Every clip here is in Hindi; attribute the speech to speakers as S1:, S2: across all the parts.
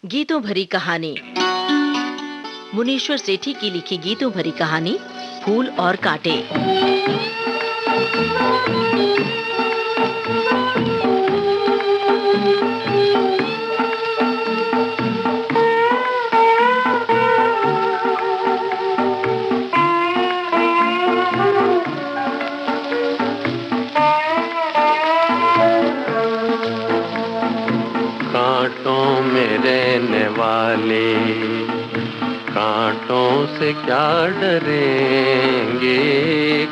S1: गीतों भरी कहानी। मुनीश्वर सेठी की लिखी गीतों भरी कहानी फूल और कांटे।
S2: कांटों में रहने वाले कांटों से क्या डरेंगे।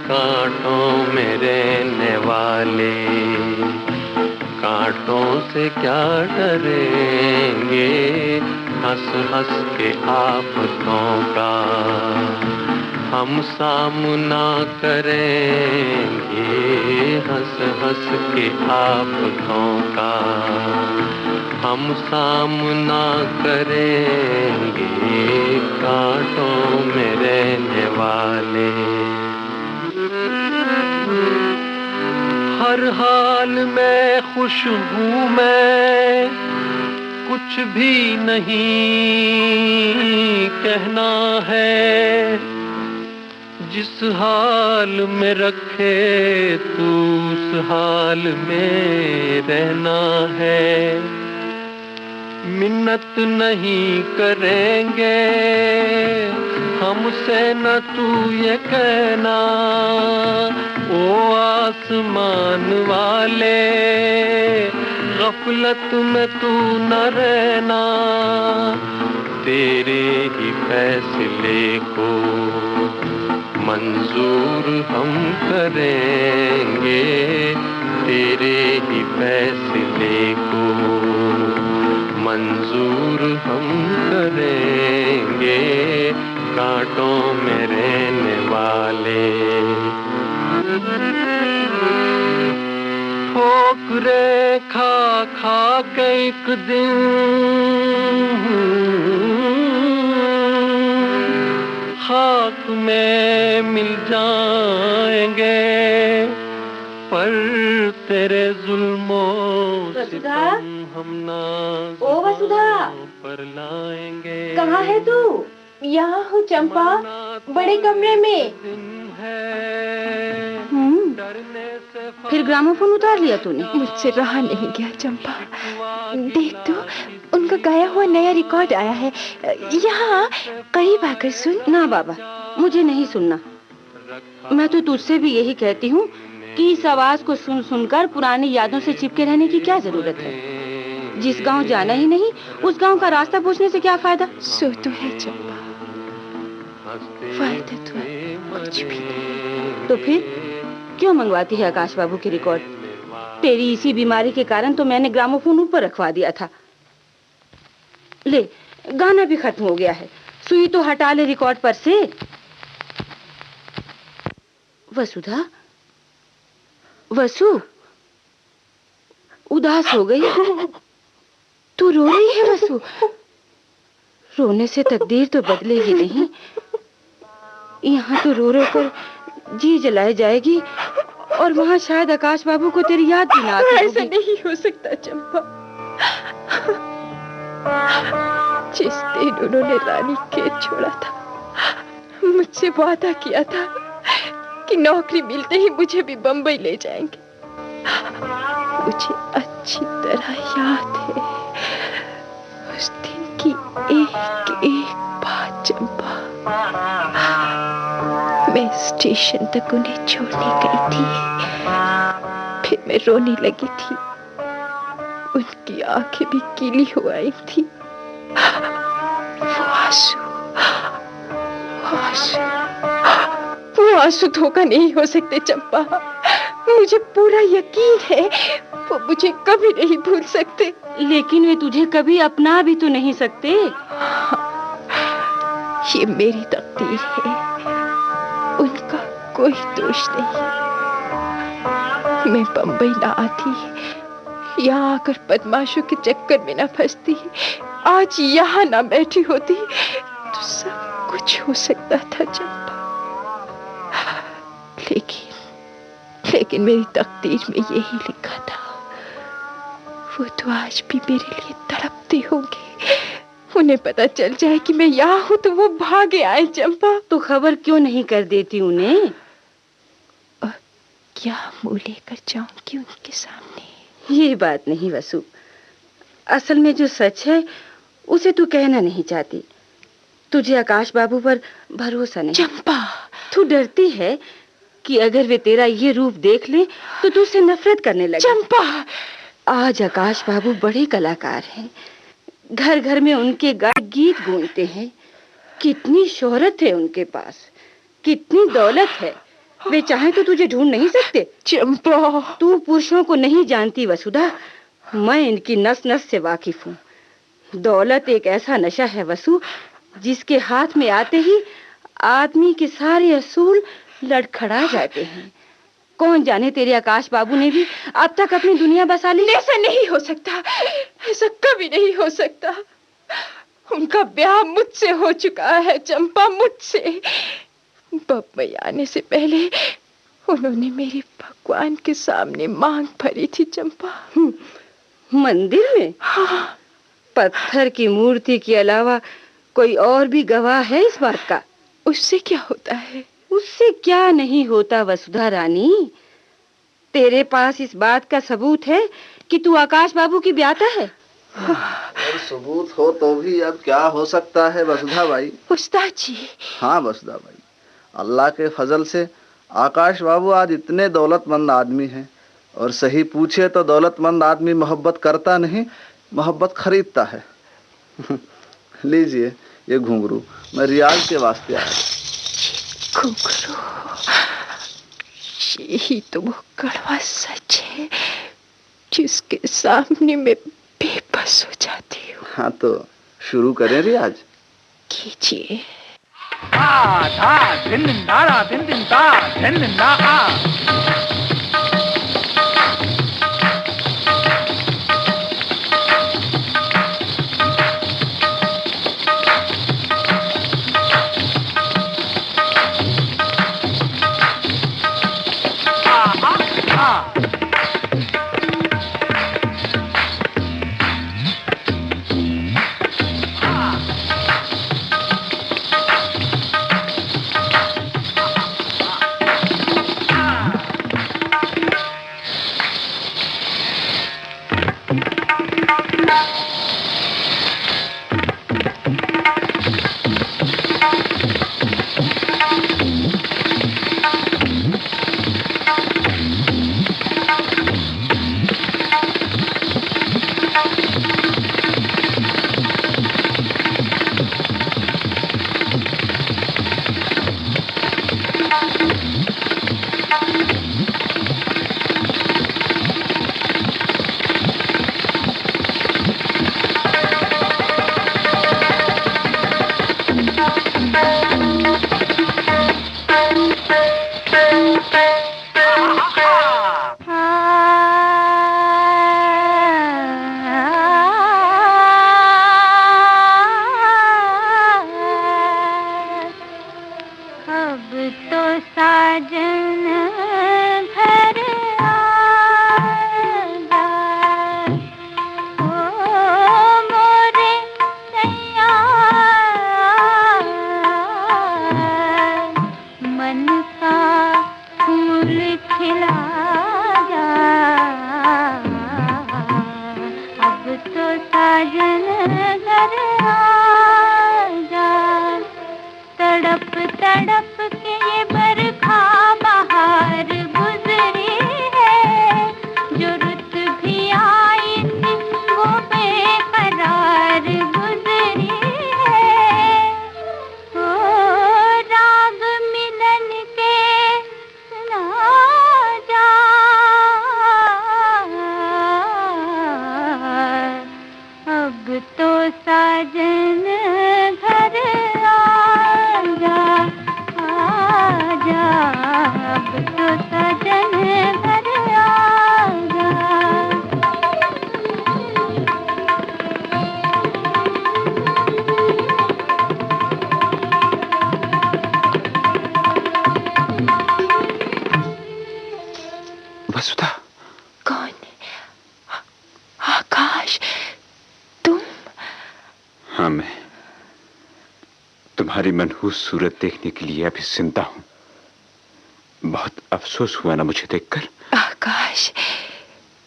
S2: कांटों में रहने वाले कांटों से क्या डरेंगे। हंस हंस के आफतों का हम सामना करेंगे। हंस हंस के आफतों का हम सामना करेंगे। कांटों में रहने वाले हर हाल में खुश हूँ मैं, कुछ भी नहीं कहना है। जिस हाल में रखे तू उस हाल में रहना है। मिन्नत नहीं करेंगे हमसे न तू ये कहना। ओ आसमान वाले गफलत में तू न रहना। तेरे ही फैसले को मंजूर हम करेंगे। तेरे ही फैसले को मंजूर हम करेंगे। कांटों में रहने वाले ठोकरे खा खा के एक दिन खाक में मिल जाएंगे। पर तेरे जुल्मों से हम ना
S3: ओ वसुधा,
S2: पर लाएंगे।
S3: कहाँ है तू? यहाँ हूँ चंपा, बड़े कमरे में।
S4: फिर ग्रामोफोन उतार लिया तूने?
S3: मुझसे रहा नहीं गया चंपा। देख तो, उनका गाया हुआ नया रिकॉर्ड आया है। यहाँ करीब आकर सुन।
S4: ना बाबा, मुझे नहीं सुनना। मैं तो तुझसे भी यही कहती हूँ कि इस आवाज को सुन सुनकर पुरानी यादों से चिपके रहने की क्या जरूरत है। जिस गांव जाना ही नहीं, उस गांव का रास्ता पूछने से क्या फायदा।
S3: सो तो है चंपा, फायदा तो कुछ भी नहीं।
S4: तो फिर क्यों मंगवाती है आकाश बाबू की रिकॉर्ड? तेरी इसी बीमारी के कारण तो मैंने ग्रामोफोन ऊपर रखवा दिया था। ले, गाना भी खत्म हो गया है। सुई तो हटा ले रिकॉर्ड पर से। वसुधा, वसु, उदास हो गई? तू रो रही है वसु? रोने से तकदीर तो बदलेगी नहीं। यहाँ तो रो रो कर जी जलाई जाएगी और वहाँ शायद आकाश बाबू को तेरी याद भी ना आती होगी।
S3: ऐसा नहीं हो सकता चंपा। जिस दिन उन्होंने रानी खेत छोड़ा था, मुझसे वादा किया था कि नौकरी मिलते ही मुझे भी बंबई ले जाएंगे। मुझे अच्छी तरह याद है उस दिन की एक एक बात चंपा। मैं स्टेशन तक उन्हें छोड़ने गई थी। फिर मैं रोने लगी थी। उनकी आंखें भी गीली हो आई थी। वो आंसू, वो आंसू धोखा नहीं हो सकते चंपा। मुझे पूरा यकीन है वो मुझे कभी नहीं भूल सकते।
S4: लेकिन वे तुझे कभी अपना भी तो नहीं सकते।
S3: ये मेरी तकदीर है, उनका कोई दोष नहीं। मैं बंबई ना आती, यहाँ आकर बदमाशों के चक्कर में ना फंसती, आज यहाँ ना बैठी होती, तो सब कुछ हो सकता था चंपा। लेकिन मेरी तकदीर में यही लिखा था। वो तो आज भी मेरे लिए तड़पते होंगे, उन्हें पता चल जाए कि मैं यहाँ हूँ तो वो भागे आए। चंपा,
S4: तो खबर क्यों नहीं कर देती उन्हें?
S3: क्या मुंह लेकर जाऊंगी उनके सामने?
S4: ये बात नहीं वसु, असल में जो सच है उसे तू कहना नहीं चाहती। तुझे आकाश बाबू पर भरोसा नहीं।
S3: चंपा,
S4: तू डरती है कि अगर वे तेरा ये रूप देख ले तो तू उससे नफरत करने लगे।
S3: चंपा,
S4: आज आकाश बाबू बड़े कलाकार हैं, घर घर में उनके गाए गीत गूंजते हैं। कितनी शोहरत है उनके पास, कितनी दौलत है। वे चाहें तो तुझे ढूंढ नहीं सकते।
S3: चंपा,
S4: तू पुरुषों को नहीं जानती वसुधा, मैं इनकी नस नस से वाकिफ हूँ। दौलत एक ऐसा नशा है वसु, जिसके हाथ में आते ही आदमी के सारे असूल लड़खड़ा जाते हैं। कौन जाने तेरे आकाश बाबू ने भी अब तक अपनी दुनिया बसा ली।
S3: ऐसा नहीं हो सकता, ऐसा कभी नहीं हो सकता। उनका ब्याह मुझसे हो चुका है चंपा, मुझसे। बम्बई आने से पहले उन्होंने मेरे भगवान के सामने मांग भरी थी चंपा।
S4: मंदिर में?
S3: हाँ।
S4: पत्थर की मूर्ति के अलावा कोई और भी गवाह है इस बात का?
S3: उससे क्या होता है?
S4: उससे क्या नहीं होता वसुधा रानी। तेरे पास इस बात का सबूत है कि तू आकाश बाबू की ब्याता है।
S5: और सबूत हो तो भी अब क्या हो सकता है वसुधा बाई?
S3: उस्ताद जी।
S5: हाँ वसुधा बाई, अल्लाह के फजल से आकाश बाबू आज इतने दौलतमंद आदमी हैं। और सही पूछे तो दौलतमंद आदमी मोहब्बत करता नहीं, मोहब्बत खरीदता है। लीजिए ये घुंघरू, मैं रियाज के वास्ते आया।
S3: घुंघरू, यही तो वो कड़वा सच है जिसके सामने मैं बेबस हो जाती हूँ।
S5: हाँ तो शुरू करें रियाज?
S3: कीजिए।
S2: धा धा दिन दिन धा दिन दिन धा दिन दिन धा।
S5: वसुधा।
S3: कौन? आकाश, तुम?
S6: हाँ, मैं तुम्हारी मनहूस सूरत देखने के लिए अभी जिंदा हूं। बहुत अफसोस हुआ ना मुझे देखकर।
S3: आकाश,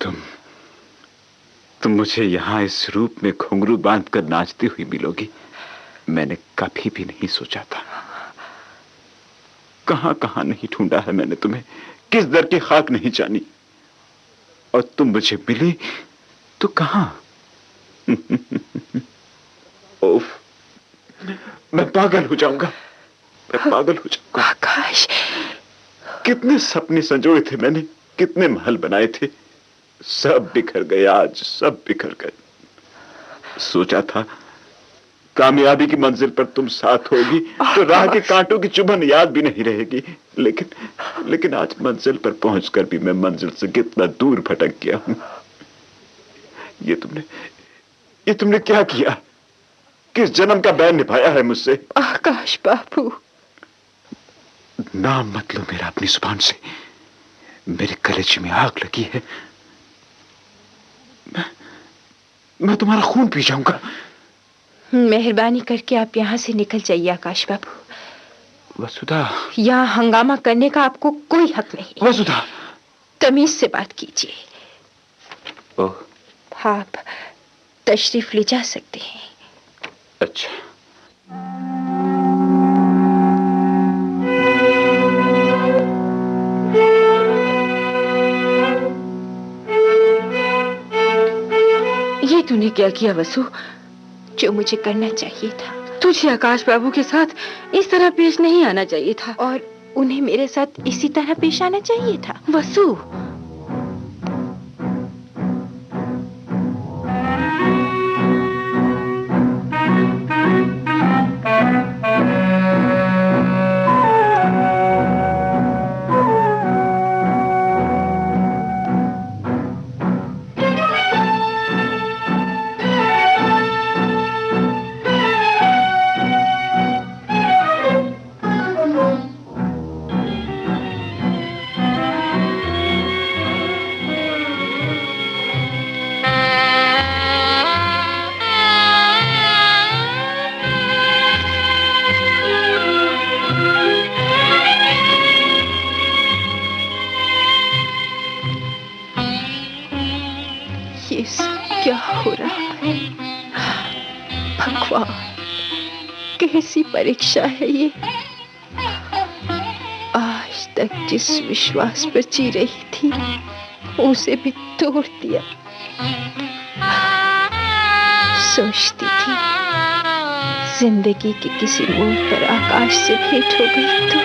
S6: तुम मुझे यहाँ इस रूप में घुंघरू बांधकर नाचती हुई मिलोगी, मैंने कभी भी नहीं सोचा था। कहां कहां नहीं ढूंढा है मैंने तुम्हें, किस दर की खाक नहीं जानी, और तुम मुझे मिली तो कहां। ओफ, मैं पागल हो जाऊंगा, मैं पागल हो जाऊंगा।
S3: आकाश,
S6: कितने सपने संजोए थे मैंने, कितने महल बनाए थे, सब बिखर गए आज, सब बिखर गए। सोचा था कामयाबी की मंजिल पर तुम साथ होगी तो राह के कांटों की चुभन याद भी नहीं रहेगी, लेकिन आज मंजिल पर पहुंचकर भी मैं मंजिल से कितना दूर भटक गया हूं। ये तुमने क्या किया? किस जन्म का बैर निभाया है मुझसे?
S3: आकाश बाबू,
S6: नाम मत लो मेरा अपनी जुबान से, मेरे कलेजे में आग लगी है। मैं तुम्हारा खून पी जाऊंगा।
S3: मेहरबानी करके आप यहाँ से निकल जाइए आकाश बाबू।
S6: वसुधा,
S3: यहाँ हंगामा करने का आपको कोई हक नहीं।
S6: वसुधा,
S3: तमीज से बात कीजिए।
S6: ओह,
S3: आप तशरीफ ले जा सकते हैं।
S6: अच्छा।
S4: ये तूने क्या किया वसु?
S3: जो मुझे करना चाहिए था।
S4: तुझे आकाश बाबू के साथ इस तरह पेश नहीं आना चाहिए था,
S3: और उन्हें मेरे साथ इसी तरह पेश आना चाहिए था।
S4: वसु,
S3: ये क्या हो रहा है? भगवान, कैसी परीक्षा है ये। आज तक जिस विश्वास पर जी रही थी उसे भी तोड़ दिया। सोचती थी जिंदगी के किसी मोड़ पर आकाश से भेंट हो गई तो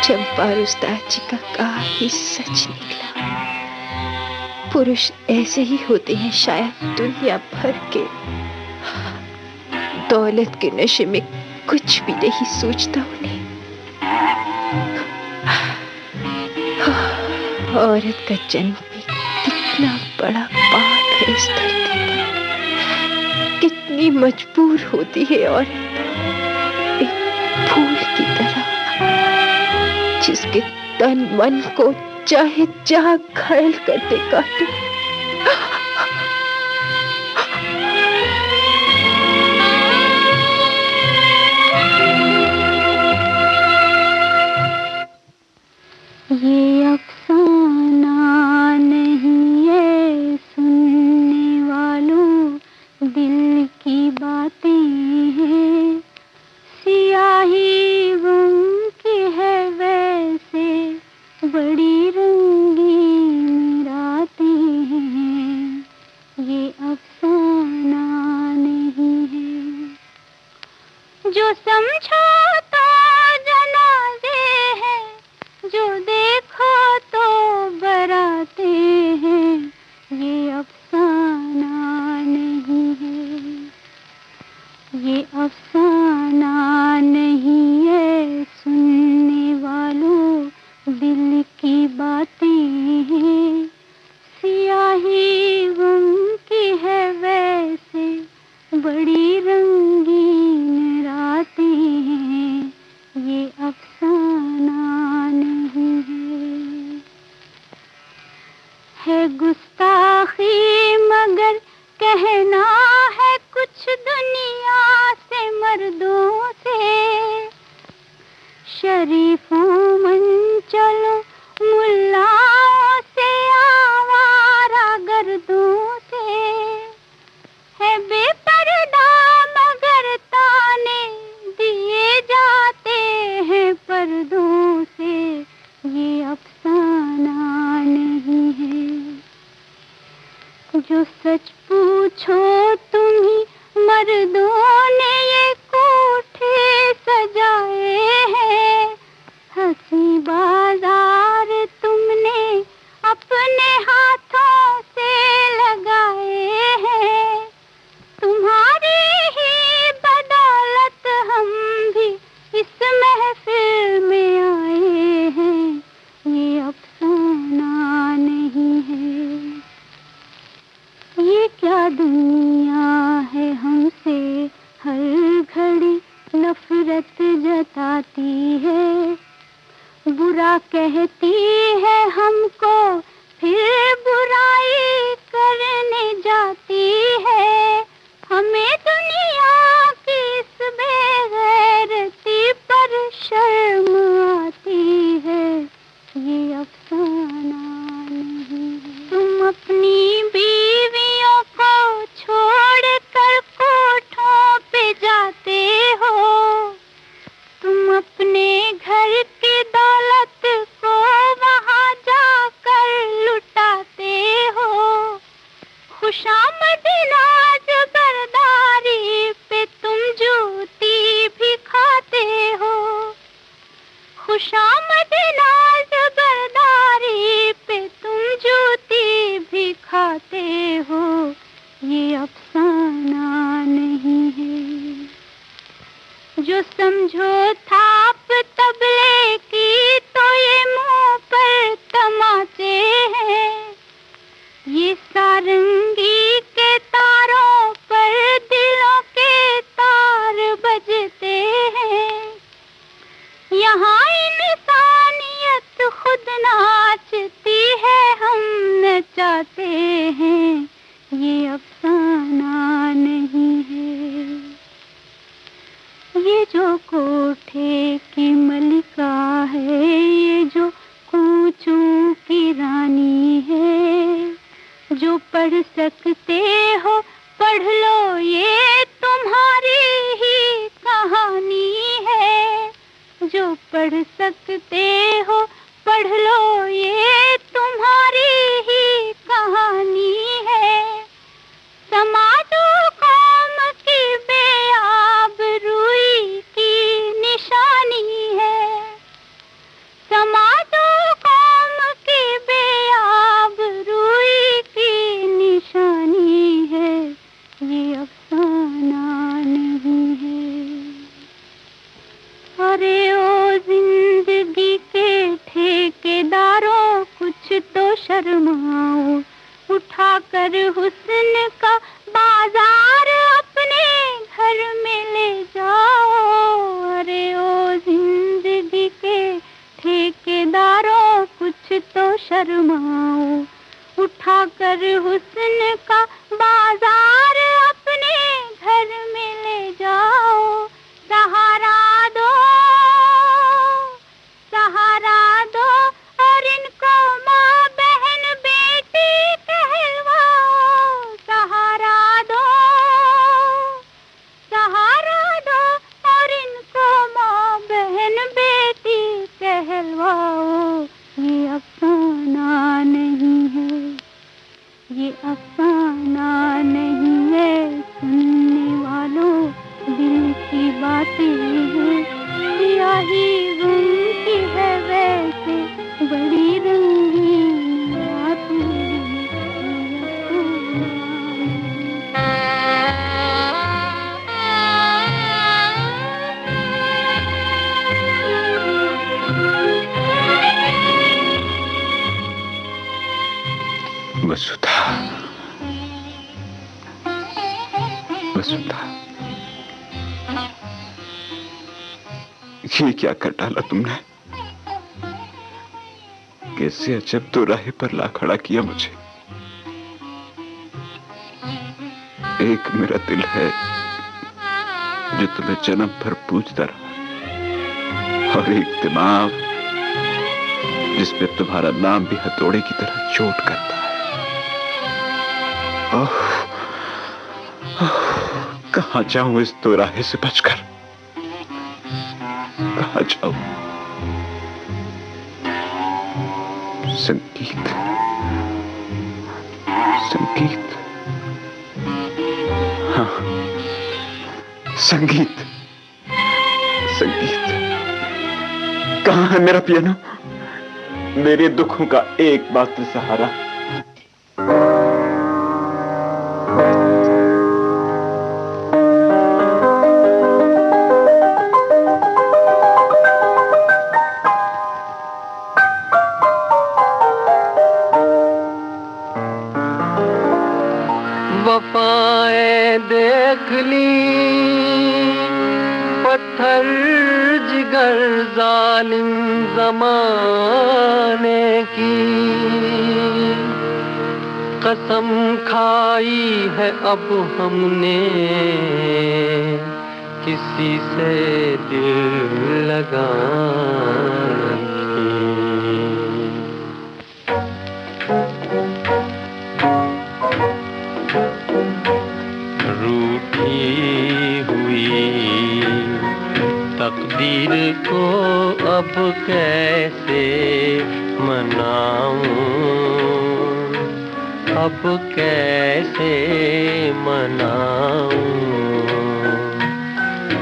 S3: चंपा उस्ताद जी का कहा ही सच निकला। पुरुष ऐसे ही होते हैं शायद दुनिया भर के। दौलत के नशे में कुछ भी नहीं सूझता उन्हें। औरत का जन्म भी कितना बड़ा पाप है इस धरती पर। कितनी मजबूर होती है औरत, एक फूल की तरह जिसके तन मन को चाहे जहां घायल करते काटे।
S7: ये अफसाना नहीं है सुनने वालों, दिल की बातें हैं। सियाही गम की है वैसे, बड़ी रंगीन रातें हैं। है गुस्ताखी मगर कहना है कुछ दुनिया से मर्दों से। शरीफों मन चलो मुल्लाओं से आवारा गर्दों से। है बेपर्दा मगर ताने दिए जाते हैं पर्दों से। ये अफसाना नहीं है जो सच पूछो तुम्ही मर्दों ने ये कोठे सजाए हैं। हंसी बाजार तुमने अपने हाथों से लगाए हैं। तुम्हारी ही बदौलत हम भी इस महफिल में आए हैं। ये अफसाना नहीं है। ये क्या दुनिया है हमसे हर घड़ी नफरत जताती है। बुरा कहती है हमको फिर बुराई करने जाती है। हमें दुनिया की इस बेगैरती पर शर्म आती है। ये अफसाना नहीं है। तुम अपनी बीवियों को छोड़कर कोठों पे जाते हो। तुम अपने घर की दौलत को वहां जाकर लुटाते हो। खुशामद नाज बरदारी पे तुम जूती भी खाते हो। खुशामद नाज बरदारी पे तुम जूती भी खाते हो। ये अफसाना नहीं है जो समझो थाप तबले की तो ये मुंह पर तमाचे हैं। ये सारंगी के तारों पर दिलों के तार बजते हैं। यहाँ इंसानियत खुद नाचती है हम नचाते हैं। ये अफसाना नहीं है। ये जो कोठे की मलिका है, ये जो कूचों की रानी है। जो पढ़ सकते हो पढ़ लो ये तुम्हारी ही कहानी है। जो पढ़ सकते हो पढ़ लो ये तुम्हारी ही कहानी है। समाजों कौम की बेआबरूई की निशानी है। समाजों कौम की बेआबरूई की निशानी है। ये अफसाना नहीं है। अरे ओ जिंदगी के ठेकेदारों कुछ तो शर्माओ। उठाकर हुस्न का बाजार अपने घर में ले जाओ। अरे ओ जिंदगी के ठेकेदारों कुछ तो शर्माओ। उठाकर हुस्न का बाजार अपने घर में ले जाओ। सहारा दो, सहारा दो और इनको माँ बहन बेटी कहलवाओ। सहारा दो, सहारा दो और इनको माँ बहन बेटी कहलवाओ। ये अफसाना नहीं है। ये अफसाना नहीं है। सुनने वालों दिल की बातें हैं। सियाही गम की है वैसे बड़ी रंगीन बातें हैं।
S6: वसुधा, वसुधा, ये क्या कर डाला तुमने? कैसे अजब तो राह पर ला खड़ा किया मुझे। एक मेरा दिल है जो तुम्हें जन्म भर पूजता रहा, और एक दिमाग जिसमें तुम्हारा नाम भी हथौड़े की तरह चोट करता है। कहां जाऊं इस दोराहे से बचकर, कहां जाऊं? संगीत, संगीत, हाँ, संगीत, संगीत। कहां है मेरा पियानो, मेरे दुखों का एकमात्र सहारा?
S2: वफाएं देख ली पत्थर जिगर जालिम जमाने की, कसम खाई है अब हमने किसी से दिल लगाने की। तकदीर को अब कैसे मनाऊं, अब कैसे मनाऊं?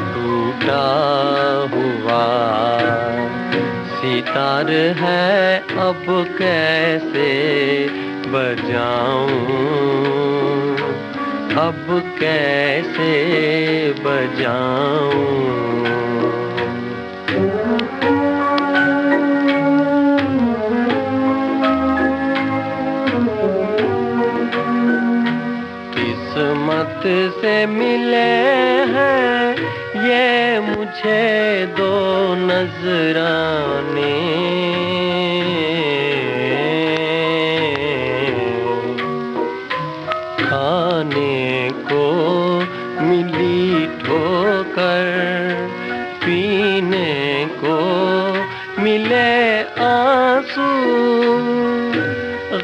S2: टूटा हुआ सितार है अब कैसे बजाऊं, अब कैसे बजाऊं? किस्मत से मिले हैं ये मुझे दो नजराने, खाने को मिली ठोकर, पीने को मिले आंसू,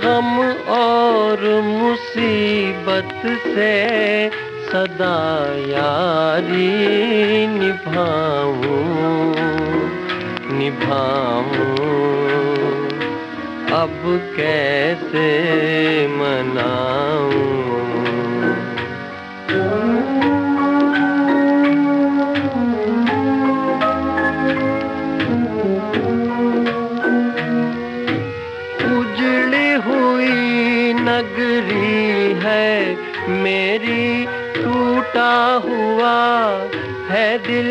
S2: गम और मुसीबत से सदा यारी निभाऊं, निभाऊं। अब कैसे मनाऊं? उजड़ी हुई नगरी है मेरी, टूटा हुआ है दिल,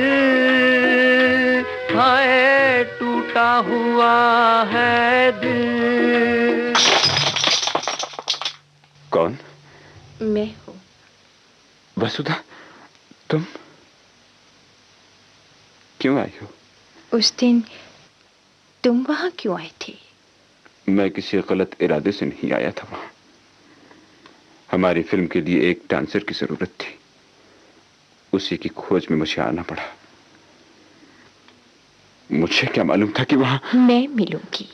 S2: हाय टूटा हुआ है दिल।
S6: कौन?
S3: मैं हूँ।
S6: वसुधा, तुम क्यों आई हो?
S3: उस दिन तुम वहां क्यों आए थे?
S6: मैं किसी गलत इरादे से नहीं आया था वहां। हमारी फिल्म के लिए एक डांसर की जरूरत थी, उसी की खोज में मुझे आना पड़ा। मुझे क्या मालूम था कि वहां
S3: मैं मिलूंगी।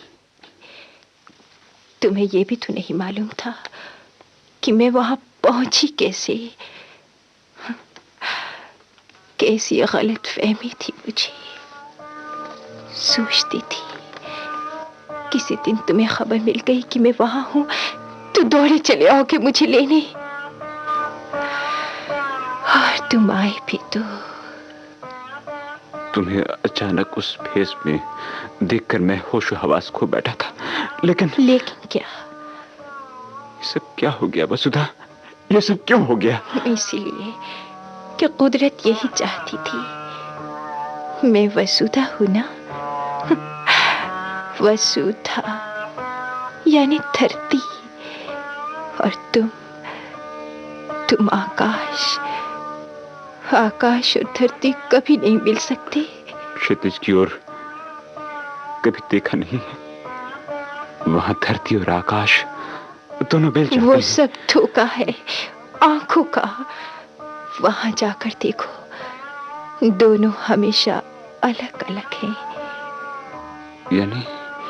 S3: तुम्हें यह भी तो नहीं मालूम था कि मैं वहां पहुंची कैसे। कैसी गलत फहमी थी मुझे। सोचती थी किसी दिन तुम्हें खबर मिल गई कि मैं वहां हूं तो दौड़े चले आओगे मुझे लेने, और तुम आए भी तो।
S6: तुम्हें अचानक उस भेस में देखकर मैं होश हवास खो बैठा था, लेकिन
S3: क्या?
S6: ये सब क्या हो गया वसुधा? ये सब क्यों हो गया?
S3: इसलिए कि कुदरत यही चाहती थी। मैं वसुधा हूं ना, वसुधा यानी धरती, और तुम आकाश। आकाश और धरती कभी नहीं मिल सकते।
S6: क्षितिज की ओर कभी देखा नहीं है, वहां धरती और आकाश दोनों मिल जाते
S3: वो
S6: हैं।
S3: सब धोखा है, आंखों का। वहां जाकर देखो, दोनों हमेशा अलग अलग हैं।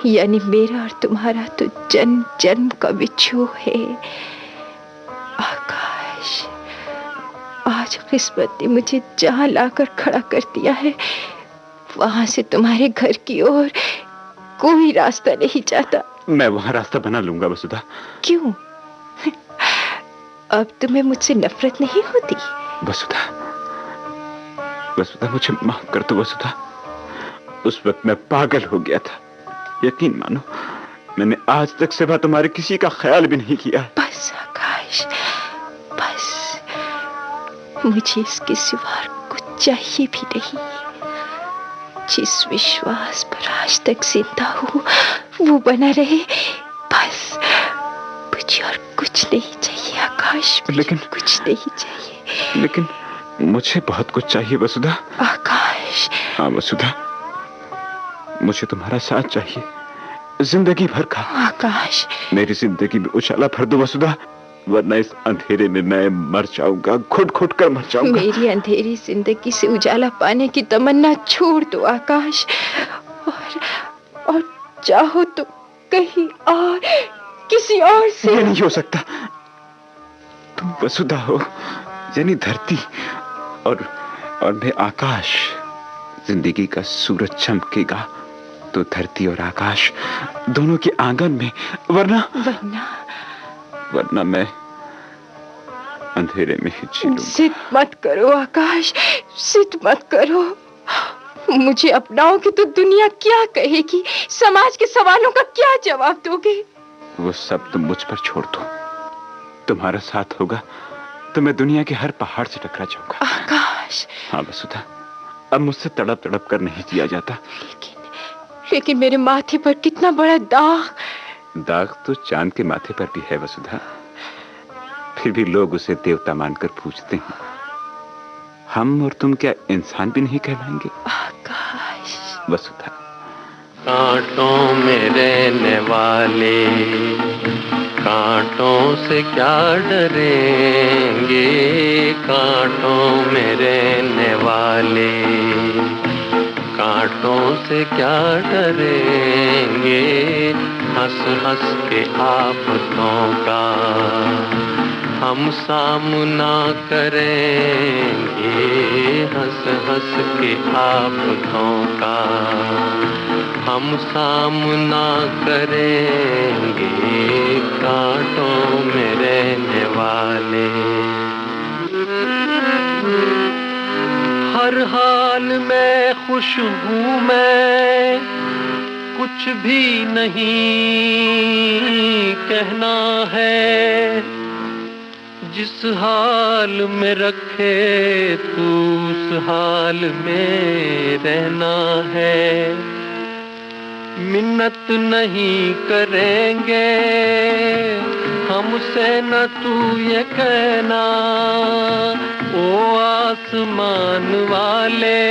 S3: यानी मेरा और तुम्हारा तो जन्म जन्म का बिच्छू है। आकाश, आज किस्मत ने मुझे जहां लाकर खड़ा कर दिया है, वहां से तुम्हारे घर की ओर कोई रास्ता नहीं जाता।
S6: मैं वहां रास्ता बना लूंगा वसुधा।
S3: क्यों? अब तुम्हें मुझसे नफरत नहीं होती?
S6: वसुधा, वसुधा मुझे माफ कर दो वसुधा। उस वक्त मैं पागल हो गया था। यकीन मानो, मैंने आज तक सिवा तुम्हारे किसी का ख्याल भी नहीं किया।
S3: बस आकाश, बस। मुझे इसके सिवा कुछ चाहिए भी नहीं। जिस विश्वास पर आज तक जिंदा हूँ वो बना रहे, बस। मुझे और कुछ नहीं चाहिए आकाश,
S6: लेकिन
S3: कुछ नहीं चाहिए।
S6: लेकिन मुझे बहुत कुछ चाहिए वसुधा।
S3: आकाश।
S6: हाँ वसुधा, मुझे तुम्हारा साथ चाहिए, जिंदगी भर का।
S3: आकाश,
S6: मेरी जिंदगी में उजाला भर दो वसुधा, वरना इस अंधेरे में मैं मर जाऊंगा, घुट घुट कर मर जाऊंगा।
S3: मेरी अंधेरी जिंदगी से उजाला पाने की तमन्ना छोड़ दो आकाश, और चाहो तो कहीं और, किसी और से।
S6: ये नहीं हो सकता। तुम वसुधा हो, यानी धरती, और मैं आकाश। जिंदगी का सूरज चमकेगा तो धरती और आकाश दोनों के आंगन में, वरना मैं अंधेरे में ही जी लूंगा।
S3: जिद मत करो आकाश, जिद मत करो। मुझे अपनाओगे तो दुनिया क्या कहेगी? समाज के सवालों का क्या जवाब दोगे?
S6: वो सब तुम मुझ पर छोड़ दो। तुम्हारा साथ होगा तो मैं दुनिया के हर पहाड़ से टकरा जाऊंगा।
S3: आकाश।
S6: हाँ वसुधा, अब मुझसे तड़प तड़प कर नहीं जिया जाता।
S3: लेकिन मेरे माथे पर कितना बड़ा दाग।
S6: दाग तो चांद के माथे पर भी है वसुधा, फिर भी लोग उसे देवता मानकर पूजते हैं। हम और तुम क्या इंसान भी नहीं कहलाएंगे?
S3: आकाश।
S6: वसुधा,
S2: कांटों में रहने वाले कांटों से क्या डरेंगे, कांटों में रहने वाले कांटों से क्या डरेंगे। हंस हंस के आफतों का हम सामना करेंगे, हंस हंस के आफतों का हम सामना करेंगे, कांटों में रहने वाले। हर हाल में खुश हूँ मैं, कुछ भी नहीं कहना है। जिस हाल में रखे तू उस हाल में रहना है। मिन्नत नहीं करेंगे हमसे न तू ये कहना, ओ आसमान वाले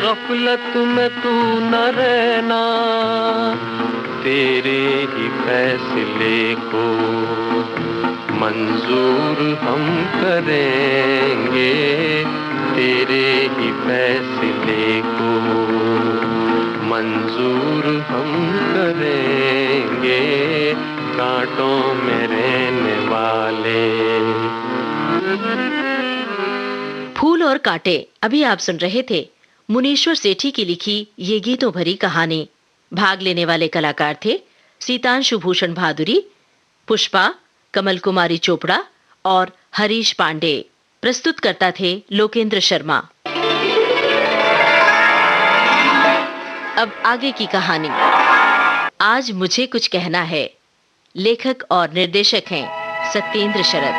S2: गफलत में तू न रहना। तेरे ही फैसले को मंजूर हम करेंगे, तेरे ही फैसले को मंजूर हम करेंगे, कांटों में रहने वाले।
S1: फूल और कांटे। अभी आप सुन रहे थे मुनीश्वर सेठी की लिखी ये गीतों भरी कहानी। भाग लेने वाले कलाकार थे सीतांशु भूषण भादुरी, पुष्पा, कमल कुमारी चोपड़ा और हरीश पांडे। प्रस्तुतकर्ता थे लोकेंद्र शर्मा। अब आगे की कहानी। आज मुझे कुछ कहना है। लेखक और निर्देशक हैं सत्येंद्र शरद।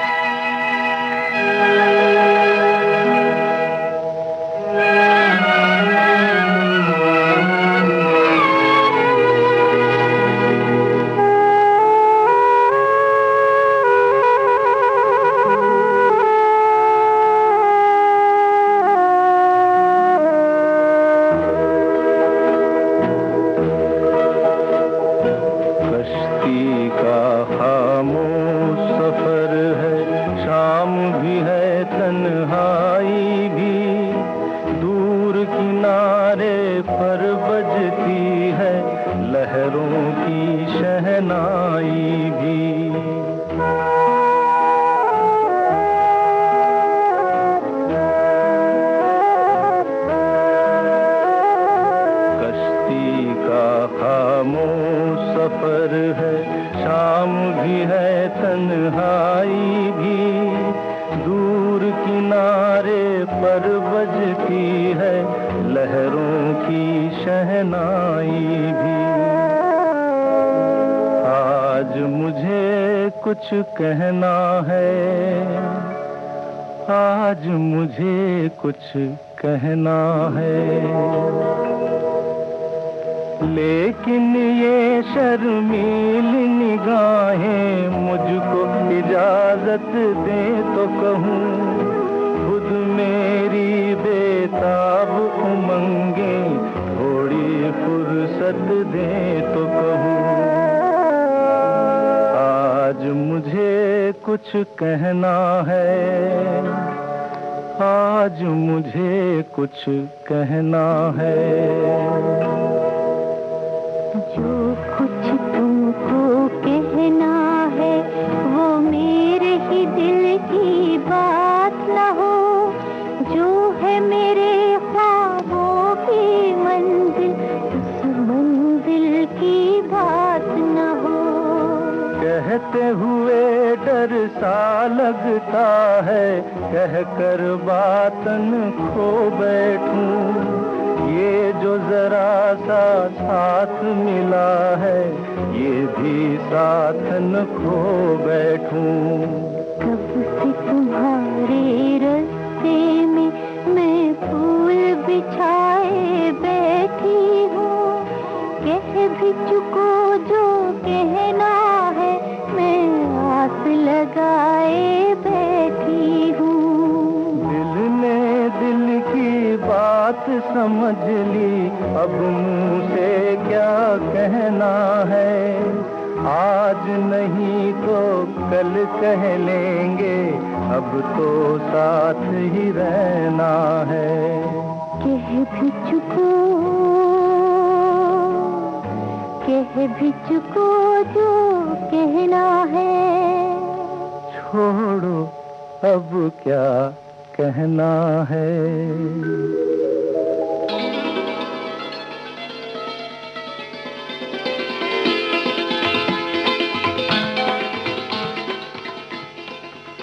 S2: भी है तन्हाई भी, दूर किनारे पर बजती है लहरों की शहनाई भी। आज मुझे कुछ कहना है, आज मुझे कुछ कहना है, लेकिन ये शर्मीली निगाहें मुझको इजाजत दे तो कहूँ, खुद मेरी बेताब उमंगे थोड़ी फुर्सत दे तो कहूँ। आज मुझे कुछ कहना है, आज मुझे कुछ कहना है।
S7: जो कुछ तुमको कहना है वो मेरे ही दिल की बात न हो, जो है मेरे ख्वाबों की मंजिल उस मंजिल की बात न हो।
S2: कहते हुए डर सा लगता है, कहकर बातन खो बैठूं, ये जो जरा सा साथ मिला है ये भी साथ न खो बैठूं।
S7: कब से तुम्हारे रास्ते में मैं फूल बिछाए बैठी हूँ, कह भी चुको जो कहना है, मैं आस लगाए बैठी हूँ।
S2: दिल ने दिल की बात समझ ली, अब मुँह से क्या कहना है, आज नहीं तो कल कह लेंगे, अब तो साथ ही रहना है।
S7: कह भी चुको जो कहना है,
S2: छोड़ो अब क्या कहना है।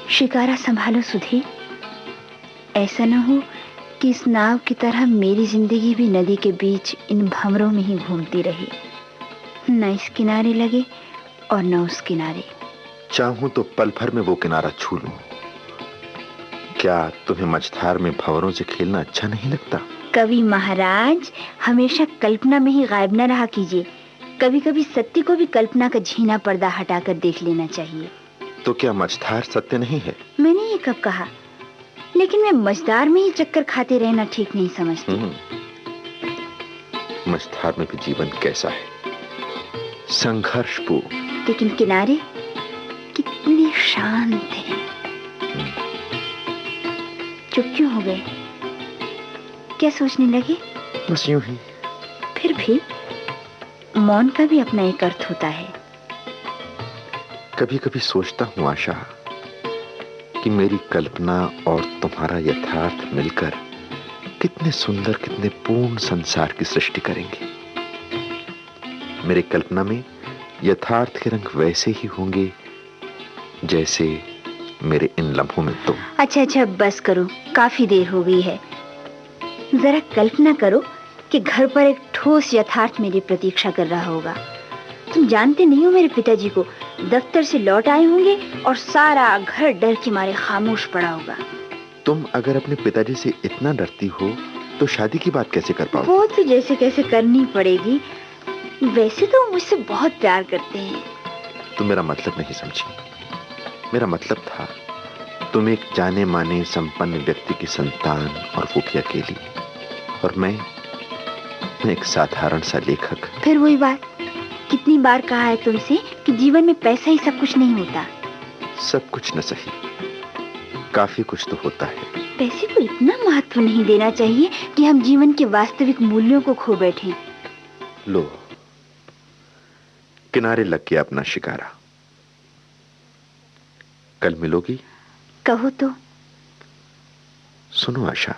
S4: शिकारा संभालो सुधीर, ऐसा न हो कि इस नाव की तरह मेरी जिंदगी भी नदी के बीच इन भंवरों में ही घूमती रही, न इस किनारे लगे और न उस किनारे।
S8: चाहूं तो पल भर में वो किनारा छू लूं। क्या तुम्हें मझधार में भंवरों से खेलना अच्छा नहीं लगता?
S4: कवि महाराज, हमेशा कल्पना में ही गायब न रहा कीजिए, कभी कभी सत्य को भी कल्पना का झीना पर्दा हटाकर देख लेना चाहिए।
S8: तो क्या मझधार सत्य नहीं है?
S4: मैंने ये कब कहा, लेकिन मैं मझधार में ही चक्कर खाते रहना ठीक नहीं समझती।
S8: मझधार में भी जीवन कैसा है, संघर्षपूर्ण।
S4: लेकिन किनारे कितने शांत हैं। चुप क्यों हो गए? क्या सोचने लगे?
S8: बस यूं ही।
S4: फिर भी मौन का भी अपना एक अर्थ होता है।
S8: कभी कभी सोचता हूँ आशा कि मेरी कल्पना और तुम्हारा यथार्थ मिलकर कितने सुंदर, कितने पूर्ण संसार की सृष्टि करेंगे। मेरी कल्पना में यथार्थ के रंग वैसे ही होंगे जैसे मेरे इन लम्हों में तुम।
S4: अच्छा बस करो, काफी देर हो गई है। जरा कल्पना करो कि घर पर एक ठोस यथार्थ मेरी प्रतीक्षा कर रहा होगा। तुम जानते नहीं हो मेरे पिताजी को, दफ्तर से लौट आए होंगे और सारा घर डर के मारे खामोश पड़ा होगा।
S8: तुम अगर अपने पिताजी से इतना डरती हो तो शादी की बात कैसे कर पाओगे?
S4: वो तो जैसे कैसे करनी पड़ेगी। वैसे तो मुझसे बहुत प्यार करते हैं।
S8: तुम मेरा मतलब नहीं समझी। मेरा मतलब था तुम एक जाने माने संपन्न व्यक्ति की संतान, और वो भी अकेली, और मैं एक साधारण सा लेखक।
S4: फिर वही बात, कितनी बार कहा है तुमसे कि जीवन में पैसा ही सब कुछ नहीं होता।
S8: सब कुछ न सही, काफी कुछ तो होता है।
S4: पैसे को इतना महत्व नहीं देना चाहिए कि हम जीवन के वास्तविक मूल्यों को खो बैठें।
S8: लो, किनारे लग गया अपना शिकारा। कल मिलोगी?
S4: कहो तो।
S8: सुनो आशा,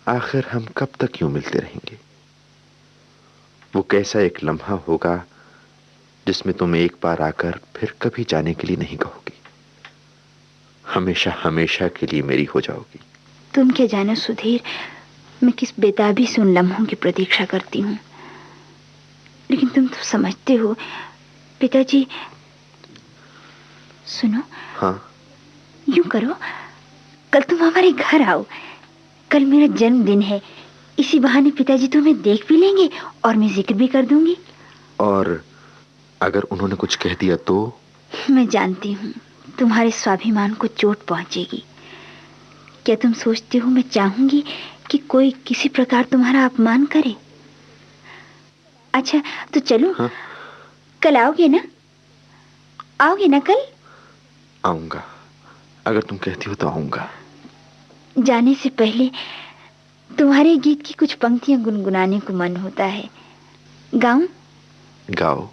S8: आखिर हम कब तक यूं मिलते रहेंगे? वो कैसा एक लम्हा होगा जिसमें तुम एक बार आकर फिर कभी जाने के लिए नहीं कहोगी, हमेशा हमेशा के लिए मेरी हो जाओगी।
S4: तुम क्या जानो सुधीर, मैं किस बेताबी से उन लम्हों की प्रतीक्षा करती हूँ। लेकिन तुम तो समझते हो पिताजी। सुनो।
S8: हाँ।
S4: यूं करो, कल तुम हमारे घर आओ। कल मेरा जन्मदिन है, इसी बहाने पिताजी तुम्हें देख भी लेंगे और मैं जिक्र भी कर दूंगी।
S8: और अगर उन्होंने कुछ कह दिया तो?
S4: मैं जानती हूँ तुम्हारे स्वाभिमान को चोट पहुंचेगी। क्या तुम सोचते हो मैं चाहूंगी कि कोई किसी प्रकार तुम्हारा अपमान करे? अच्छा तो चलो।
S8: हाँ?
S4: कल आओगे ना? आओगे ना कल?
S8: आऊंगा, अगर तुम कहती हो तो आऊंगा।
S4: जाने से पहले तुम्हारे गीत की कुछ पंक्तियां गुनगुनाने को मन होता है। गाऊं?
S8: गाओ।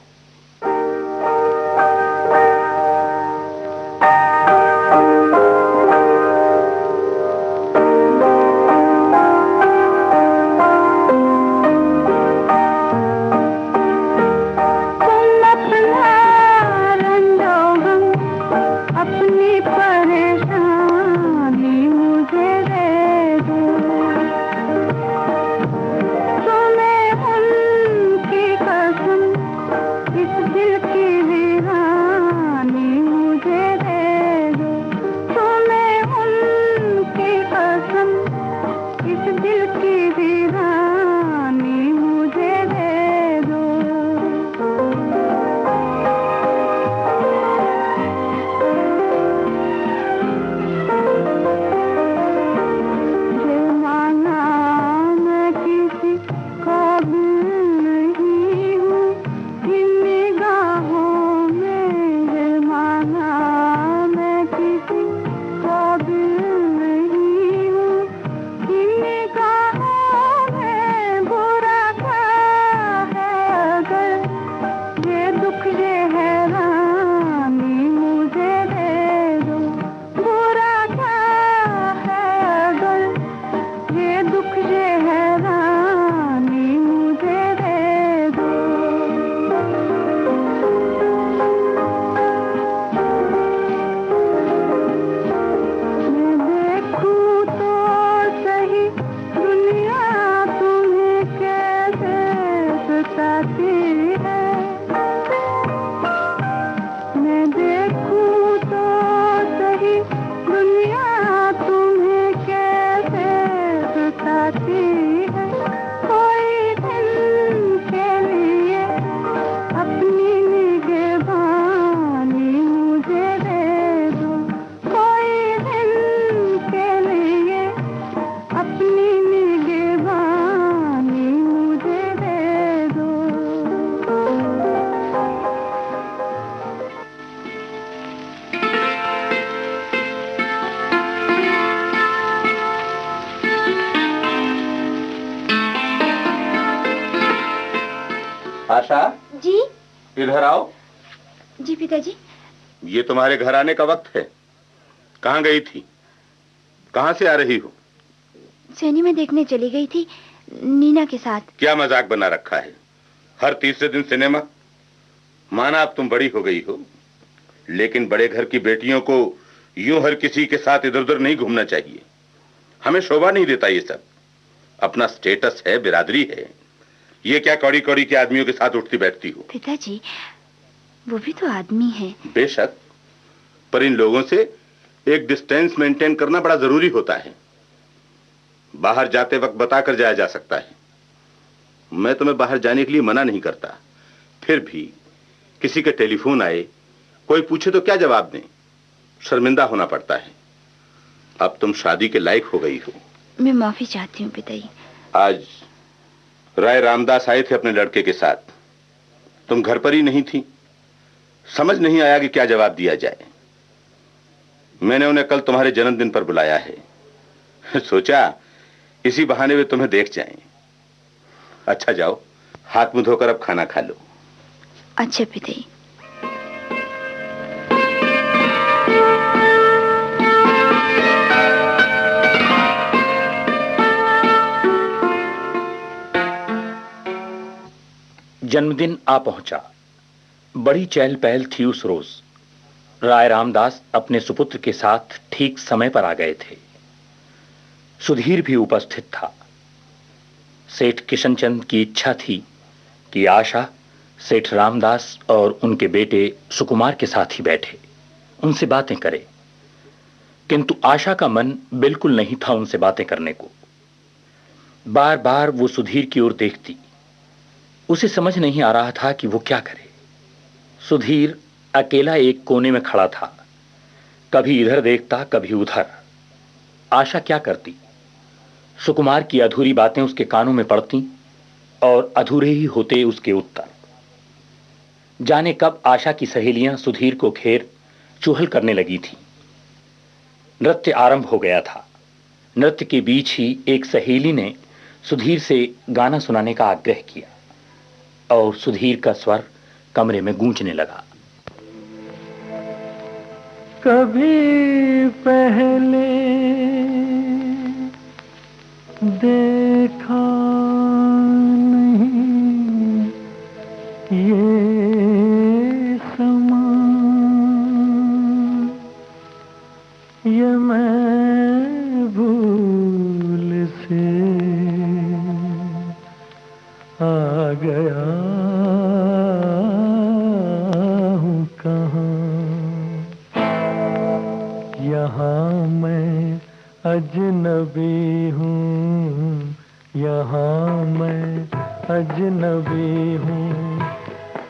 S6: आशा
S4: जी।
S6: इधर आओ।
S4: जी पिताजी।
S6: ये तुम्हारे घर आने का वक्त है। कहाँ गई थी? कहाँ से आ रही हो?
S4: सिनेमा देखने चली गई थी नीना के साथ।
S6: क्या मजाक बना रखा है? हर तीसरे दिन सिनेमा? माना अब तुम बड़ी हो गई हो, लेकिन बड़े घर की बेटियों को यूं हर किसी के साथ इधर उधर नहीं घूमना चाहिए। हमें शोभा नहीं देता ये सब। अपना स्टेटस है, बिरादरी है। ये क्या कौड़ी कौड़ी के आदमियों के साथ उठती बैठती हो?
S4: पिताजी वो भी तो आदमी है।
S6: बेशक, पर इन लोगों से एक डिस्टेंस मेंटेन करना बड़ा जरूरी होता है। बाहर जाते वक्त बताकर जाया जा सकता है। मैं तुम्हें बाहर जाने के लिए मना नहीं करता, फिर भी किसी के टेलीफोन आए, कोई पूछे तो क्या जवाब दें? शर्मिंदा होना पड़ता है। अब तुम शादी के लायक हो गई हो।
S4: मैं माफी चाहती हूँ पिताजी।
S6: आज राय रामदास आए थे अपने लड़के के साथ। तुम घर पर ही नहीं थी। समझ नहीं आया कि क्या जवाब दिया जाए। मैंने उन्हें कल तुम्हारे जन्मदिन पर बुलाया है। सोचा इसी बहाने वे तुम्हें देख जाएं। अच्छा जाओ, हाथ मुंह धोकर अब खाना खा लो।
S4: अच्छा पिताजी।
S9: जन्मदिन आ पहुंचा। बड़ी चहल पहल थी उस रोज। राय रामदास अपने सुपुत्र के साथ ठीक समय पर आ गए थे। सुधीर भी उपस्थित था। सेठ किशनचंद की इच्छा थी कि आशा सेठ रामदास और उनके बेटे सुकुमार के साथ ही बैठे, उनसे बातें करे, किंतु आशा का मन बिल्कुल नहीं था उनसे बातें करने को। बार बार वो सुधीर की ओर देखती। उसे समझ नहीं आ रहा था कि वो क्या करे। सुधीर अकेला एक कोने में खड़ा था, कभी इधर देखता कभी उधर। आशा क्या करती? सुकुमार की अधूरी बातें उसके कानों में पड़ती और अधूरे ही होते उसके उत्तर। जाने कब आशा की सहेलियां सुधीर को घेर चुहल करने लगी थी। नृत्य आरंभ हो गया था। नृत्य के बीच ही एक सहेली ने सुधीर से गाना सुनाने का आग्रह किया और सुधीर का स्वर कमरे में गूंजने लगा।
S2: कभी पहले देखा नहीं ये समा, ये मैं भूल से आ गया हूँ कहाँ। यहाँ मैं अजनबी हूँ, यहाँ मैं अजनबी हूँ।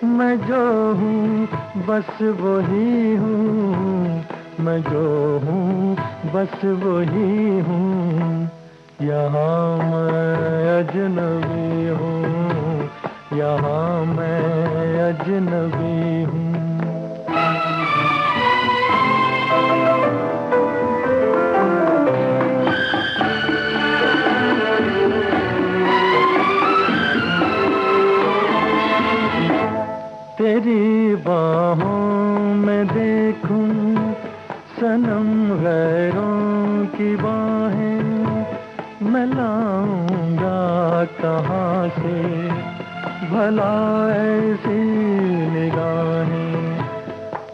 S2: मैं जो हूँ बस वही हूँ, मैं जो हूँ बस वही हूँ। यहाँ मैं अजनबी हूँ, यहाँ मैं अजनबी हूँ। तेरी बाहों में देखूं सनम गैरों की बाहें, मैं लाऊंगा कहाँ से भला ऐसी निगाहें।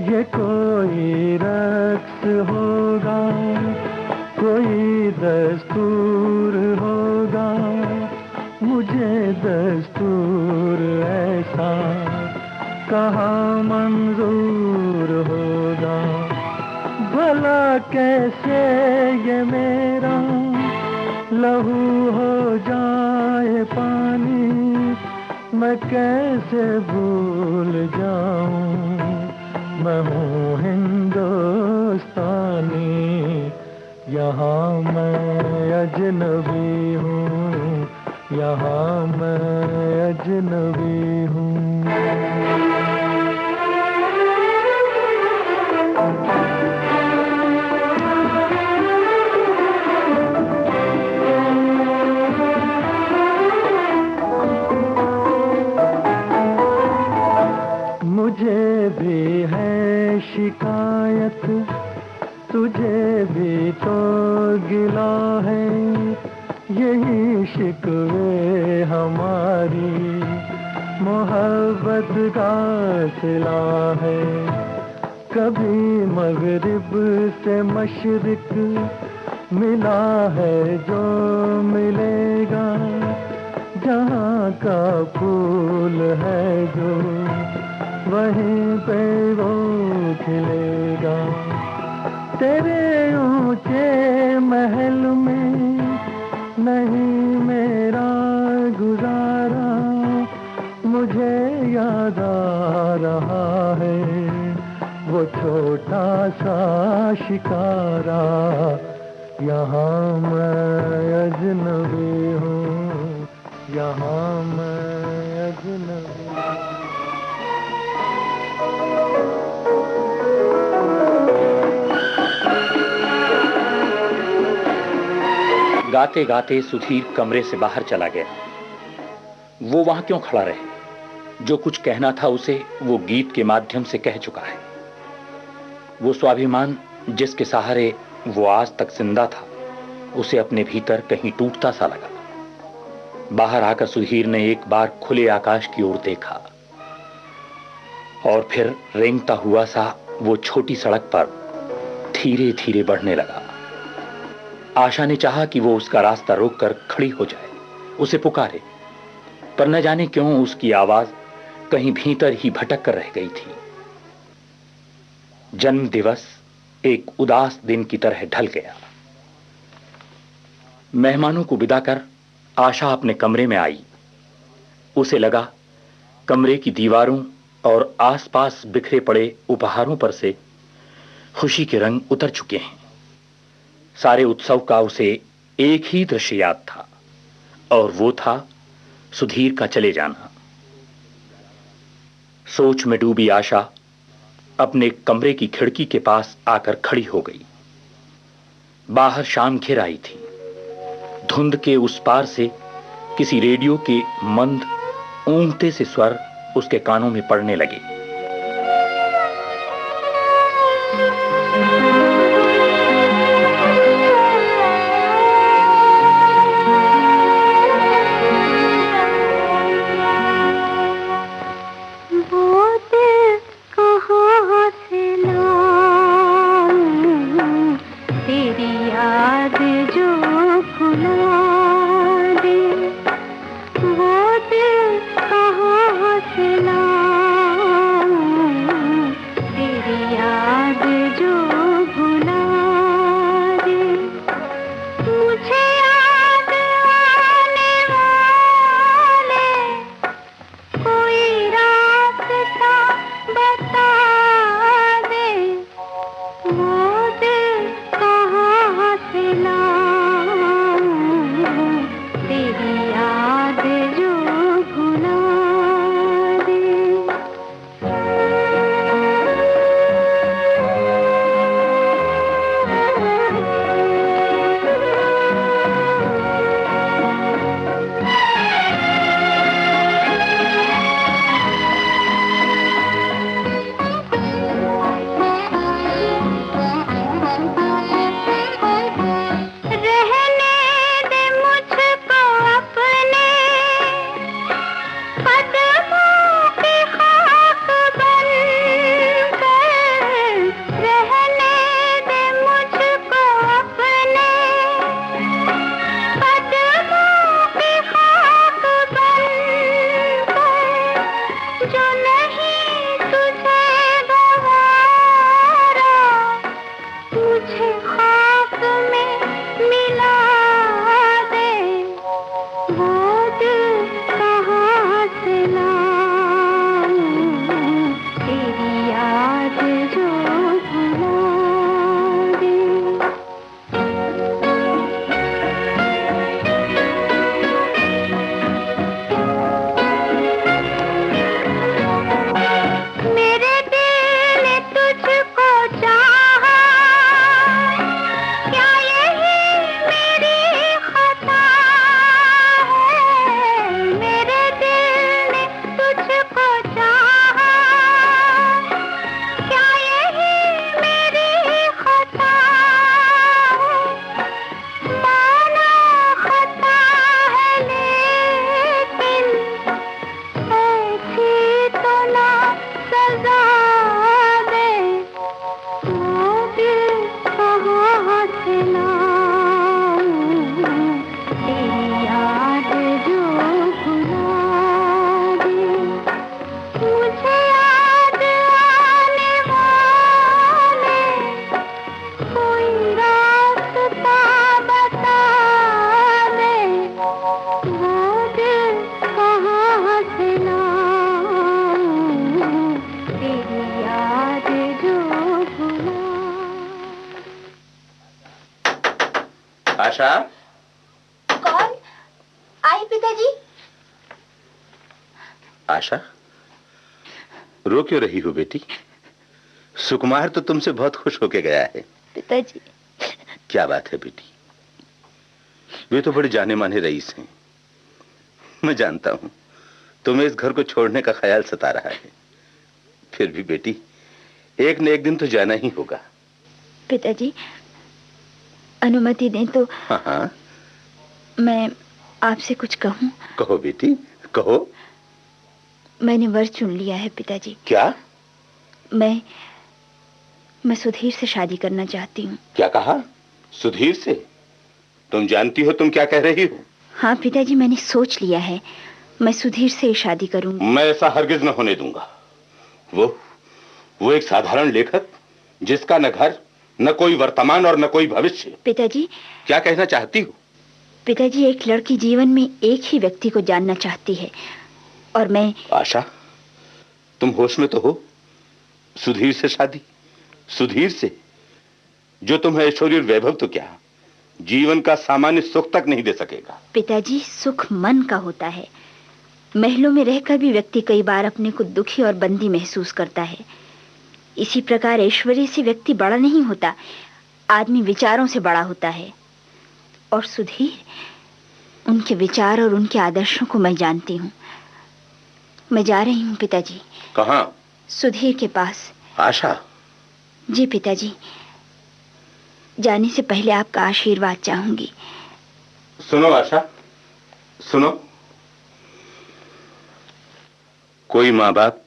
S2: ये कोई रक्स होगा, कोई दस्तूर होगा, मुझे दस्तूर ऐसा कहाँ मंजूर होगा। भला कैसे ये मेरा लहू हो जाए पानी, मैं कैसे भूल जाऊं मैं हूँ हिंदुस्तानी। यहाँ मैं अजनबी हूँ, यहाँ मैं अजनबी हूँ। मुझे भी है शिकायत, तुझे भी तो गिला है, यही शिकवे हमारी मोहब्बत का सिला है। कभी मगरिब से मशरिक मिला है जो मिलेगा, जहाँ का फूल है जो वहीं पे वो खिलेगा। तेरे ऊंचे महल में नहीं मेरा गुजारा, मुझे याद आ रहा है वो छोटा सा शिकारा। यहाँ मैं अजनबी हूँ, यहाँ मैं अजनबी।
S9: गाते गाते सुधीर कमरे से बाहर चला गया। वो वहां क्यों खड़ा रहे? जो कुछ कहना था उसे वो गीत के माध्यम से कह चुका है। वो स्वाभिमान जिसके सहारे वो आज तक जिंदा था, उसे अपने भीतर कहीं टूटता सा लगा। बाहर आकर सुधीर ने एक बार खुले आकाश की ओर देखा और फिर रेंगता हुआ सा वो छोटी सड़क पर धीरे धीरे बढ़ने लगा। आशा ने चाहा कि वो उसका रास्ता रोककर खड़ी हो जाए, उसे पुकारे, पर न जाने क्यों उसकी आवाज कहीं भीतर ही भटक कर रह गई थी। जन्म दिवस एक उदास दिन की तरह ढल गया। मेहमानों को विदा कर आशा अपने कमरे में आई। उसे लगा कमरे की दीवारों और आसपास बिखरे पड़े उपहारों पर से खुशी के रंग उतर चुके हैं। सारे उत्सव का उसे एक ही दृश्य याद था, और वो था सुधीर का चले जाना। सोच में डूबी आशा अपने कमरे की खिड़की के पास आकर खड़ी हो गई। बाहर शाम घिर आई थी। धुंध के उस पार से किसी रेडियो के मंद ऊंघते से स्वर उसके कानों में पड़ने लगे।
S8: आशा।
S7: कौन? आई पिताजी।
S8: आशा, रो क्यों रही हो बेटी? सुकुमार तो तुमसे बहुत खुश होके गया है।
S7: पिताजी।
S8: क्या बात है बेटी? वे तो बड़े जाने माने रईस हैं। मैं जानता हूं तुम्हें इस घर को छोड़ने का ख्याल सता रहा है, फिर भी बेटी एक न एक दिन तो जाना ही होगा।
S7: पिताजी अनुमति दें तो।
S8: हाँ हाँ,
S7: मैं आपसे कुछ कहूं?
S8: कहो बेटी कहो।
S7: मैंने वर चुन लिया है पिताजी।
S8: क्या?
S7: मैं सुधीर से शादी करना चाहती हूँ।
S10: क्या कहा? सुधीर से? तुम जानती हो तुम क्या कह रही हो?
S7: हाँ पिताजी, मैंने सोच लिया है, मैं सुधीर से शादी करूंगी।
S10: मैं ऐसा हरगिज न होने दूंगा। वो एक साधारण लेखक, जिसका न घर, न कोई वर्तमान और न कोई भविष्य।
S7: पिताजी,
S10: क्या कहना चाहती हो?
S7: पिताजी, एक लड़की जीवन में एक ही व्यक्ति को जानना चाहती है, और मैं...
S10: आशा, तुम होश में तो हो? सुधीर से शादी? सुधीर से, जो तुम्हें ऐश्वर्य और वैभव तो क्या, जीवन का सामान्य सुख तक नहीं दे सकेगा।
S7: पिताजी, सुख मन का होता है। महलों में रहकर भी व्यक्ति कई बार अपने को दुखी और बंदी महसूस करता है। इसी प्रकार ऐश्वर्य से व्यक्ति बड़ा नहीं होता, आदमी विचारों से बड़ा होता है। और सुधीर, उनके विचार और उनके आदर्शों को मैं जानती हूँ। मैं जा रही हूँ पिताजी।
S10: कहाँ?
S7: सुधीर के पास।
S10: आशा?
S7: जी पिताजी, जाने से पहले आपका आशीर्वाद चाहूंगी।
S10: सुनो आशा, सुनो। कोई माँ बाप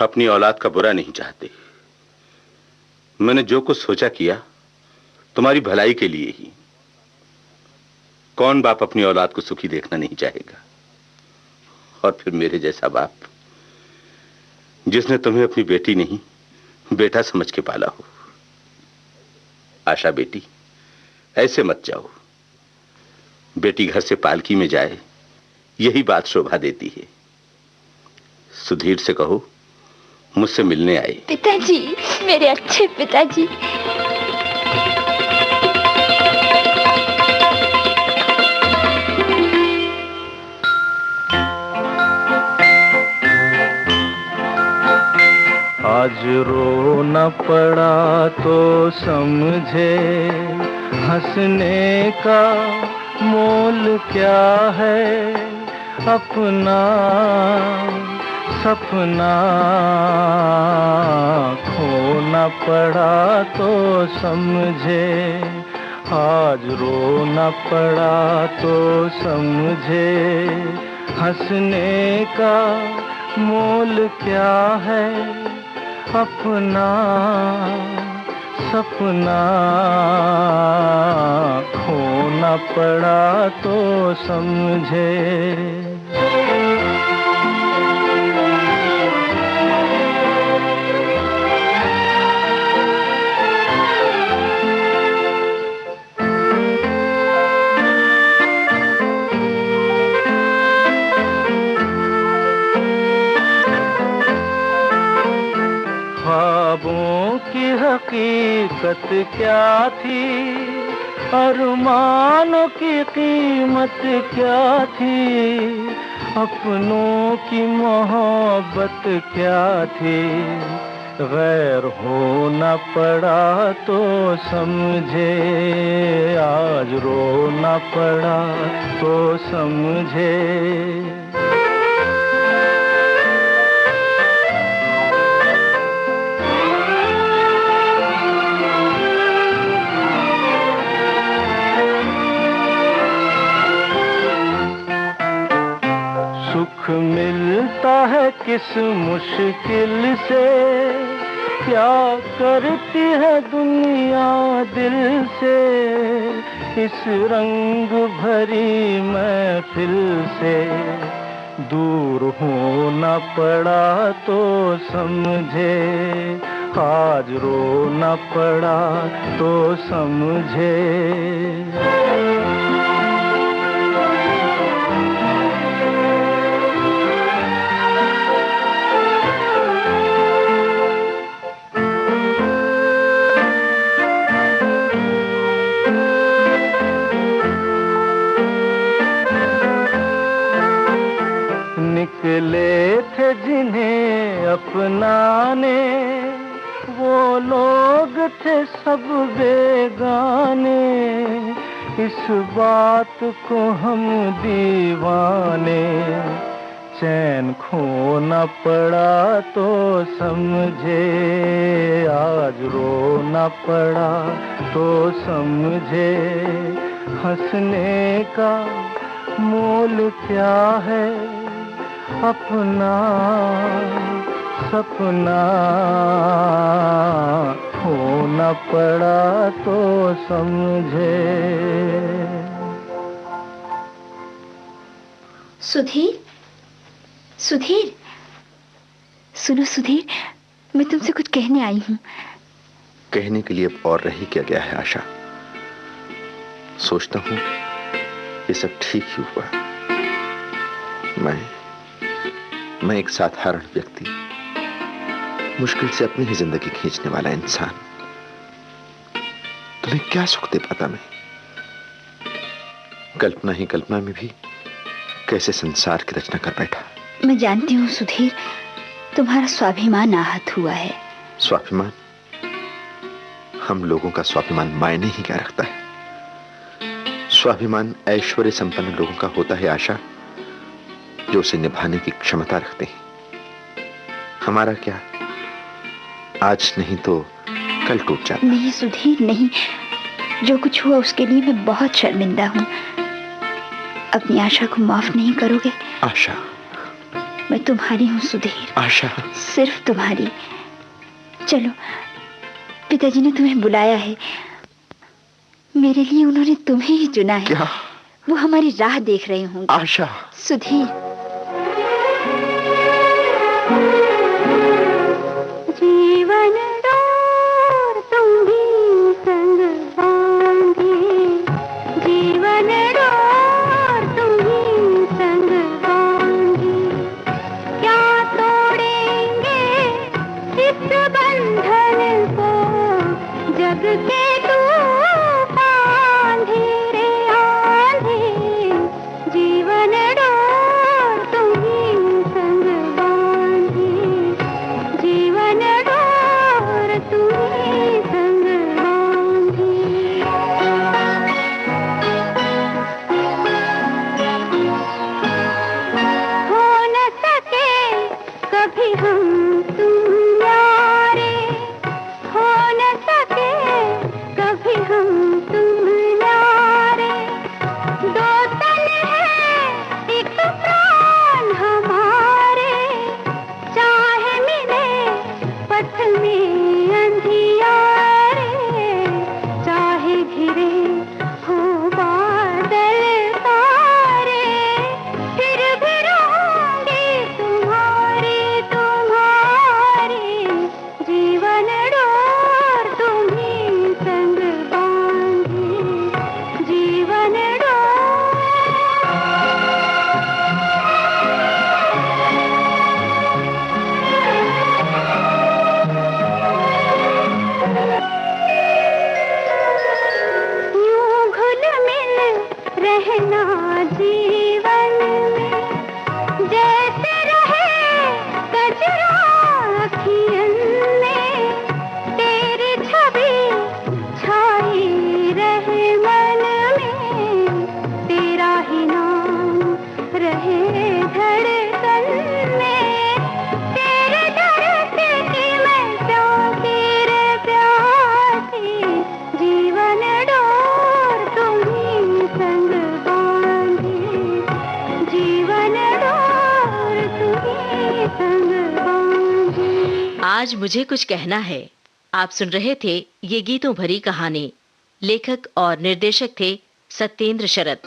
S10: अपनी औलाद का बुरा नहीं चाहते। मैंने जो कुछ सोचा किया तुम्हारी भलाई के लिए ही। कौन बाप अपनी औलाद को सुखी देखना नहीं चाहेगा? और फिर मेरे जैसा बाप, जिसने तुम्हें अपनी बेटी नहीं बेटा समझ के पाला हो। आशा बेटी, ऐसे मत जाओ। बेटी घर से पालकी में जाए, यही बात शोभा देती है। सुधीर से कहो मुझसे मिलने आए।
S7: पिताजी, मेरे अच्छे पिताजी।
S2: आज रोना पड़ा तो समझे, हंसने का मोल क्या है, अपना सपना खोना पड़ा तो समझे। आज रोना पड़ा तो समझे, हंसने का मोल क्या है, अपना सपना खोना पड़ा तो समझे। ख्वाबों की हकीकत क्या थी, अरमानों की कीमत क्या थी, अपनों की मोहब्बत क्या थी। गैर होना पड़ा तो समझे, आज रोना पड़ा तो समझे। सुख मिलता है किस मुश्किल से, क्या करती है दुनिया दिल से, इस रंग भरी महफिल से। दूर होना पड़ा तो समझे, आज रोना पड़ा तो समझे। निकले थे जिन्हें अपनाने, वो लोग थे सब बेगाने, इस बात को हम दीवाने। चैन खोना पड़ा तो समझे, आज रोना पड़ा तो समझे। हंसने का मोल क्या है, अपना सपना हो न पड़ा तो समझे।
S7: सुधीर, सुधीर, सुनो सुधीर, मैं तुमसे कुछ कहने आई हूँ।
S8: कहने के लिए अब और रह ही क्या गया है आशा। सोचता हूँ ये सब ठीक ही हुआ। मैं एक साधारण व्यक्ति, मुश्किल से अपनी ही जिंदगी खींचने वाला इंसान, तुम्हें क्या सुख दे पाता मैं। कल्पना ही कल्पना में भी कैसे संसार की रचना कर बैठा।
S7: मैं जानती हूँ सुधीर, तुम्हारा स्वाभिमान आहत हुआ है।
S8: स्वाभिमान? हम लोगों का स्वाभिमान मायने ही क्या रखता है। स्वाभिमान ऐश्वर्य संपन्न लोगों का होता है आशा, जो उसे निभाने की क्षमता रखते हैं। हमारा क्या, आज नहीं तो कल टूट जाता।
S7: नहीं सुधीर नहीं, जो कुछ हुआ उसके लिए मैं बहुत शर्मिंदा हूँ। अपनी आशा को माफ नहीं करोगे?
S8: आशा?
S7: मैं तुम्हारी हूँ सुधीर।
S8: आशा?
S7: सिर्फ तुम्हारी। चलो, पिताजी ने तुम्हें बुलाया है। मेरे लिए उन्होंने तुम्हें ही चुना है।
S8: क्या?
S7: वो हमारी राह देख रहे होंगे।
S8: आशा?
S7: सुधीर। जीवन डोर तुम भी संग बांधे, जीवन डोर तुम भी संग बांधे, क्या तोड़ेंगे इस बंधन को जग के तूफान धीरे आंधे, जीवन डोर तुम ही संग बांधे, जीवन डोर तुम ही संग बांधे। हो न सके कभी हम तुम यारे, हो न सके कभी हम तुम यारे, दो तन है एक प्राण हमारे, चाहे मिले पथ में अंधियारे, चाहे घिरे हो बादल तारे, फिर भी रहूंगी तुम्हारी तुम्हारी, जीवन डोर तुम ही संग बांधे, जीवन यूं घुल मिल रहना जीवन में, जैसे रहे कजरा अखियन में, तेरी छवि छाई रहे मन में, तेरा ही नाम रहे धड़कन में, तेरे दर से की मैं प्यासी रे प्यासी, जीवन डोर तुम ही संग बांधे, जीवन डोर तुम ही संग बांधे।
S1: आज मुझे कुछ कहना है। आप सुन रहे थे ये गीतों भरी कहानी। लेखक और निर्देशक थे सत्येंद्र शरत।